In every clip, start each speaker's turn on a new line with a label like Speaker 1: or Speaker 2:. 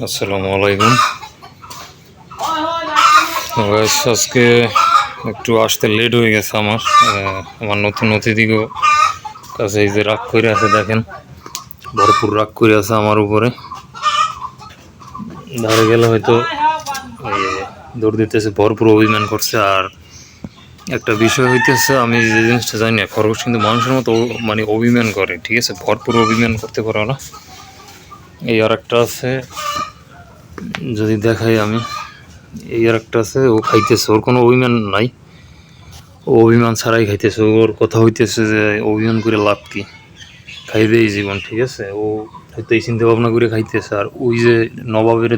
Speaker 1: আসসালামু আলাইকুম। গাইস, আজকে একটু আসতে লেট হয়ে গেছে আমার নতুন অতিথিকেও কাছে এই যে রাগ করে আছে, দেখেন ভরপুর রাগ করে আছে আমার উপরে। ধারে গেলে হয়তো দৌড় দিতেছে, ভরপুর অভিমান করছে। আর একটা বিষয় হইতেছে, আমি যে জিনিসটা জানি না, খরগোশ কিন্তু মানুষের মতো মানে অভিমান করে, ঠিক আছে, ভরপুর অভিমান করতে পারে না। এই আর একটা আছে, যদি দেখাই আমি, এই আর একটা আছে, ও খাইতেছে, ওর কোনো অভিমান নাই, ও অভিমান ছাড়াই খাইতেছে। ওর কথা হইতেছে যে অভিমান করে লাভ কি, খাইবেই জীবন, ঠিক আছে। ও হয়তো এই চিন্তা ভাবনা করে খাইতেছে। আর ওই যে নবাবের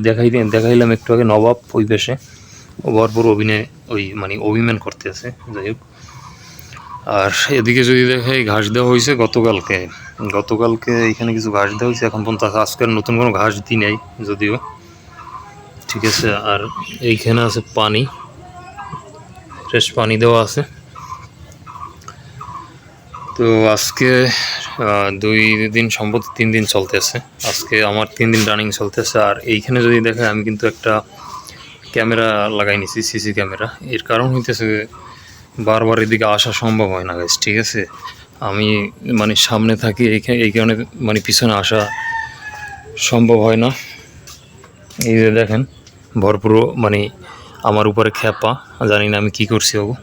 Speaker 1: দেখাইলাম একটু আগে, নবাব ওই বেশে ও ভরপুর মানে অভিমান করতেছে, যাই হোক। আর এদিকে যদি দেখাই, ঘাস দেওয়া হয়েছে গতকালকে এইখানে কিছু ঘাস দেওয়া হয়েছে, এখন পর্যন্ত আজকের নতুন কোনো ঘাস দিই নাই যদিও, ঠিক আছে। আর এইখানে আছে পানি, ফ্রেশ পানি দেওয়া আছে। তো আজকে 2 দিন সম্ভবত 3 দিন চলতেছে, আজকে আমার 3 দিন রানিং চলতেছে। আর এইখানে যদি দেখে, আমি কিন্তু একটা ক্যামেরা লাগাই নিছি, সিসি ক্যামেরা। এর কারণ হইতেছে বারবার এদিকে আসা সম্ভব হয় না গাইস, ঠিক আছে। আমি মানে সামনে থাকি, এই কারণে মানে পিছনে আসা সম্ভব হয় না। এই যে দেখেন ভরপুর মানে আমার উপরে খ্যাপা, জানি না আমি কি করছি ওগো।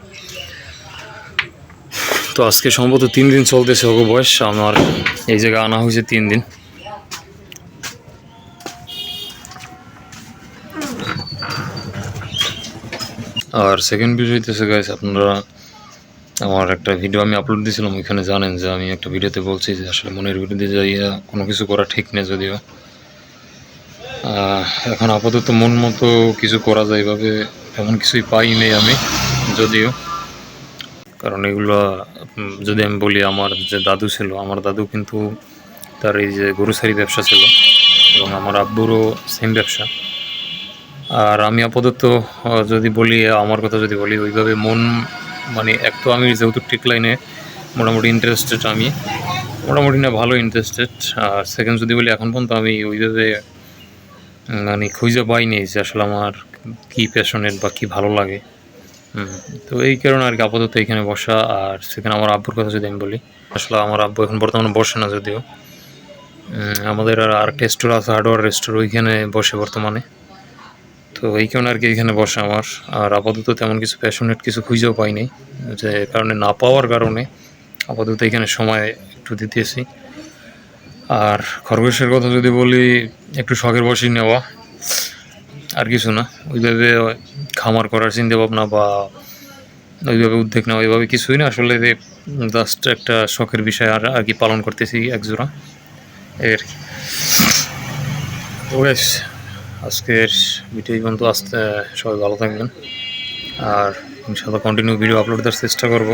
Speaker 1: তো আজকে সম্ভবত 3 দিন চলতেছে ওগো বয়স, আমার এই জায়গায় আনা হয়েছে 3 দিন। আর সেকেন্ড বিষয় হইতেছে গাইস, আপনারা আমার একটা ভিডিও আমি আপলোড দিয়েছিলাম, ওইখানে জানেন যে আমি একটা ভিডিওতে বলছি যে আসলে মনের বিরুদ্ধে যাইয়া কোনো কিছু করা ঠিক নেই। যদিও এখন আপাতত মন মতো কিছু করা যায় এভাবে এমন কিছুই পাই নেই আমি, যদিও। কারণ এগুলো যদি আমি বলি, আমার যে দাদু ছিল, আমার দাদু কিন্তু তার এই যে গরুসারি ব্যবসা ছিল, এবং আমার আব্বুরও সেম ব্যবসা। আর আমি আপাতত যদি বলি, আমার কথা যদি বলি, ওইভাবে মন মানে এক তো আমি যেহেতু টেক লাইনে মোটামুটি ইন্টারেস্টেড, আমি মোটামুটি না ভালো ইন্টারেস্টেড। আর সেকেন্ড যদি বলি, এখন পর্যন্ত আমি ওইভাবে মানে খুঁজে পাইনি যে আসলে আমার কী প্যাশনেট বা কী ভালো লাগে। তো এই কারণে আর কি আপাতত এখানে বসা। আর সেখানে আমার আব্বুর কথা যদি আমি বলি, আসলে আমার আব্বু এখন বর্তমানে বসে না, যদিও আমাদের আরেকটা স্টোর আছে, হার্ডওয়্যার স্টোর, ওইখানে বসে বর্তমানে। তো এই কারণে আর কি এখানে বসে আমার। আর আপাতত তেমন কিছু প্যাশনেট কিছু খুঁজেও পাইনি, যে কারণে না পাওয়ার কারণে আপাতত এখানে সময় একটু দিতেছি। আর খরগোশের কথা যদি বলি, একটু শখের বসেই নেওয়া, আর কিছু না। ওইভাবে খামার করার চিন্তা ভাবনা বা ওইভাবে উদ্যোগ নেওয়া, ওইভাবে কিছুই না আসলে। জাস্ট একটা শখের বিষয় আর আর কি পালন করতেছি একজোড়া, এর। তো বেশ, আজকের ভিডিও পর্যন্ত আসতে, সবাই ভালো থাকবেন। আর ইনশাআল্লাহ কন্টিনিউ ভিডিও আপলোড দেওয়ার চেষ্টা করব।